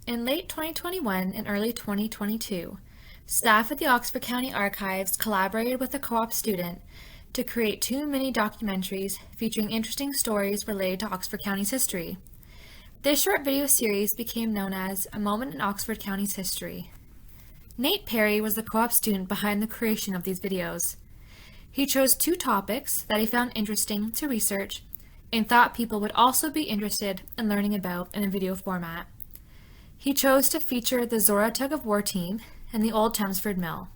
In late 2021 and early 2022, staff at the Oxford County Archives collaborated with a co-op student to create 2 mini documentaries featuring interesting stories related to Oxford County's history. This short video series became known as A Moment in Oxford County's History. Nate Perry was the co-op student behind the creation of these videos. He chose 2 topics that he found interesting to research and thought people would also be interested in learning about in a video format. He chose to feature the Zorra tug-of-war team and the old Chelmsford Mill.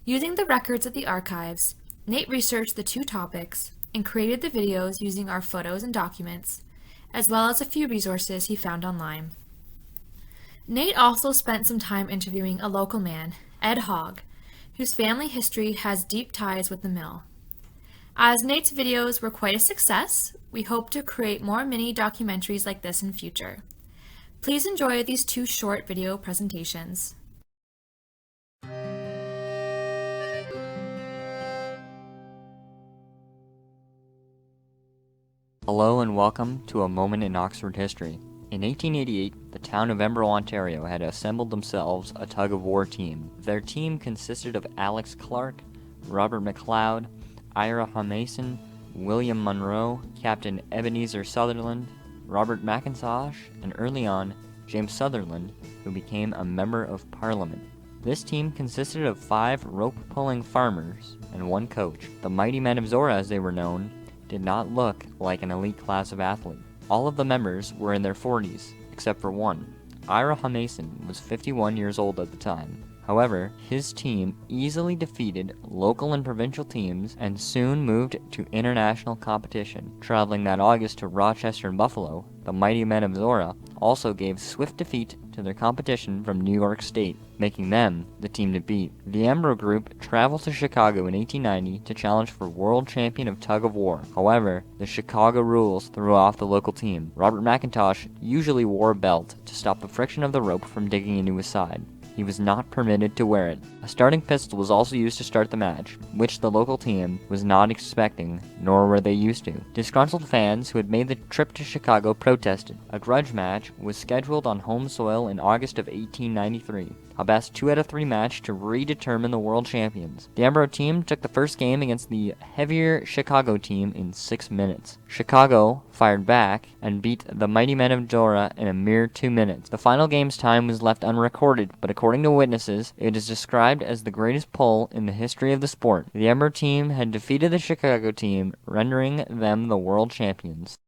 Using the records of the archives, Nate researched the 2 topics and created the videos using our photos and documents, as well as a few resources he found online. Nate also spent some time interviewing a local man, Ed Hogg, whose family history has deep ties with the mill. As Nate's videos were quite a success, we hope to create more mini documentaries like this in future. Please enjoy these 2 short video presentations. Hello and welcome to A Moment in Oxford History. In 1888, the town of Ingersoll, Ontario had assembled themselves a tug-of-war team. Their team consisted of Alex Clark, Robert McLeod, Ira Mason, William Monroe, Captain Ebenezer Sutherland, Robert McIntosh, and early on, James Sutherland, who became a member of Parliament. This team consisted of 5 rope-pulling farmers and 1 coach. The mighty men of Zorra, as they were known, did not look like an elite class of athlete. All of the members were in their 40s, except for one. Ira Mason was 51 years old at the time. However, his team easily defeated local and provincial teams and soon moved to international competition. Traveling that August to Rochester and Buffalo, the mighty men of Zorra also gave swift defeat to their competition from New York State, making them the team to beat. The Embro Group traveled to Chicago in 1890 to challenge for world champion of tug-of-war. However, the Chicago rules threw off the local team. Robert McIntosh usually wore a belt to stop the friction of the rope from digging into his side. He was not permitted to wear it. A starting pistol was also used to start the match, which the local team was not expecting, nor were they used to. Disgruntled fans who had made the trip to Chicago protested. A grudge match was scheduled on home soil in August of 1893. A best 2 out of 3 match to redetermine the world champions. The Embro team took the first game against the heavier Chicago team in 6 minutes. Chicago fired back and beat the mighty men of Zorra in a mere 2 minutes. The final game's time was left unrecorded, but according to witnesses, it is described as the greatest pull in the history of the sport. The Embro team had defeated the Chicago team, rendering them the world champions.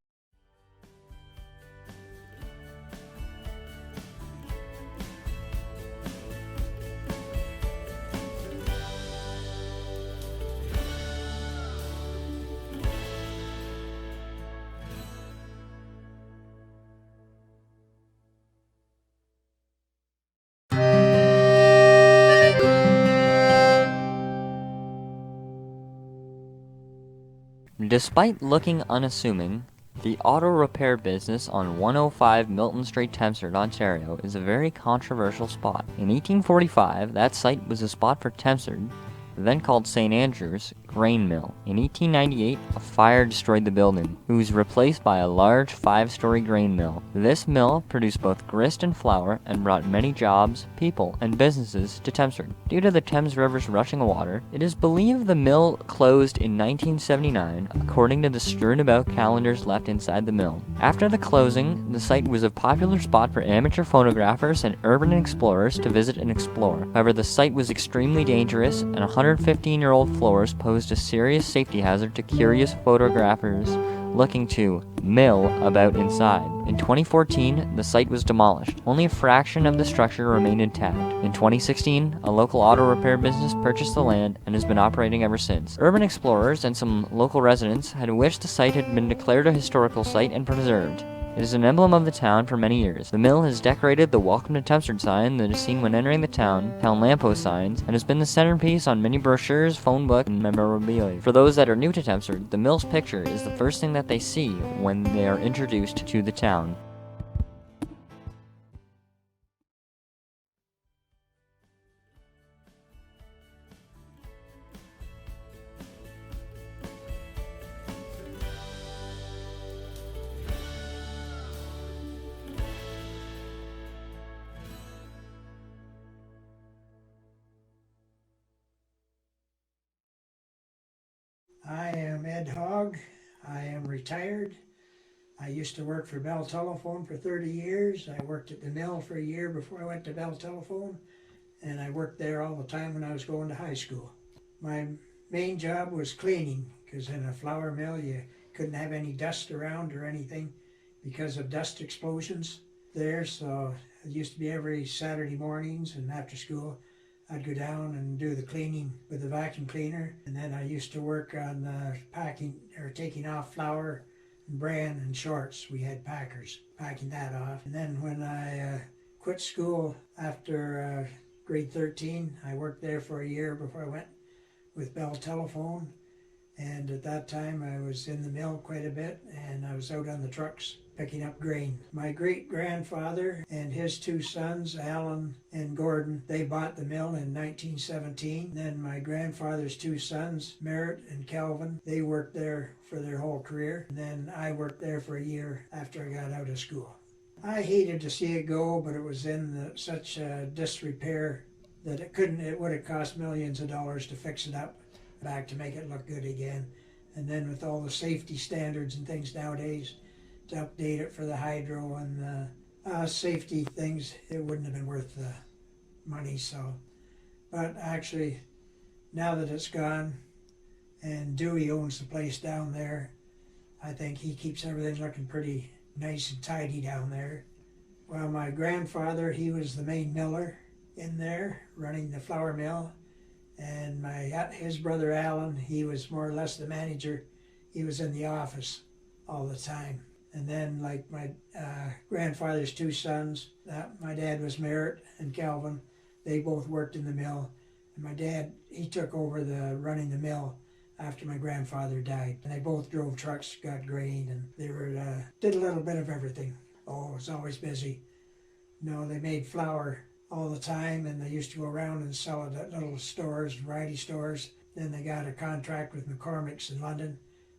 Despite looking unassuming, the auto repair business on 105 Milton Street, Chelmsford, Ontario is a very controversial spot. In 1845, that site was a spot for Chelmsford, then called St. Andrew's, grain mill. In 1898, a fire destroyed the building. It was replaced by a large 5-story grain mill. This mill produced both grist and flour and brought many jobs, people, and businesses to Chelmsford. Due to the Thames River's rushing water, it is believed the mill closed in 1979, according to the strewn about calendars left inside the mill. After the closing, the site was a popular spot for amateur photographers and urban explorers to visit and explore. However, the site was extremely dangerous, and 115-year-old floors posed a serious safety hazard to curious photographers looking to mill about inside. In 2014, the site was demolished. Only a fraction of the structure remained intact. In 2016, a local auto repair business purchased the land and has been operating ever since. Urban explorers and some local residents had wished the site had been declared a historical site and preserved. It is an emblem of the town for many years. The mill has decorated the Welcome to Chelmsford sign that is seen when entering the town lamppost signs, and has been the centerpiece on many brochures, phone book, and memorabilia. For those that are new to Chelmsford, the mill's picture is the first thing that they see when they are introduced to the town. I am Ed Hogg. I am retired. I used to work for Bell Telephone for 30 years. I worked at the mill for a year before I went to Bell Telephone, and I worked there all the time when I was going to high school. My main job was cleaning, because in a flour mill you couldn't have any dust around or anything because of dust explosions there. So it used to be every Saturday mornings and after school I'd go down and do the cleaning with the vacuum cleaner. And then I used to work on packing or taking off flour and bran and shorts. We had packers packing that off. And then when I quit school after grade 13, I worked there for a year before I went with Bell Telephone. And at that time I was in the mill quite a bit, and I was out on the trucks picking up grain. My great-grandfather and his two sons, Alan and Gordon, they bought the mill in 1917. Then my grandfather's two sons, Merritt and Calvin, they worked there for their whole career. And then I worked there for a year after I got out of school. I hated to see it go, but it was in such disrepair that it would have cost millions of dollars to fix it up back to make it look good again. And then with all the safety standards and things nowadays, to update it for the hydro and the safety things, it wouldn't have been worth the money. So, but actually, now that it's gone, and Dewey owns the place down there, I think he keeps everything looking pretty nice and tidy down there. Well, my grandfather, he was the main miller in there, running the flour mill. And his brother Alan, he was more or less the manager. He was in the office all the time. And then like my grandfather's two sons, my dad was Merritt and Calvin, they both worked in the mill. And my dad, he took over running the mill after my grandfather died. And they both drove trucks, got grain, and they did a little bit of everything. Oh, it was always busy. They made flour all the time, and they used to go around and sell it at little stores, variety stores. Then they got a contract with McCormick's in London,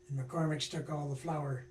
and McCormick's took all the flour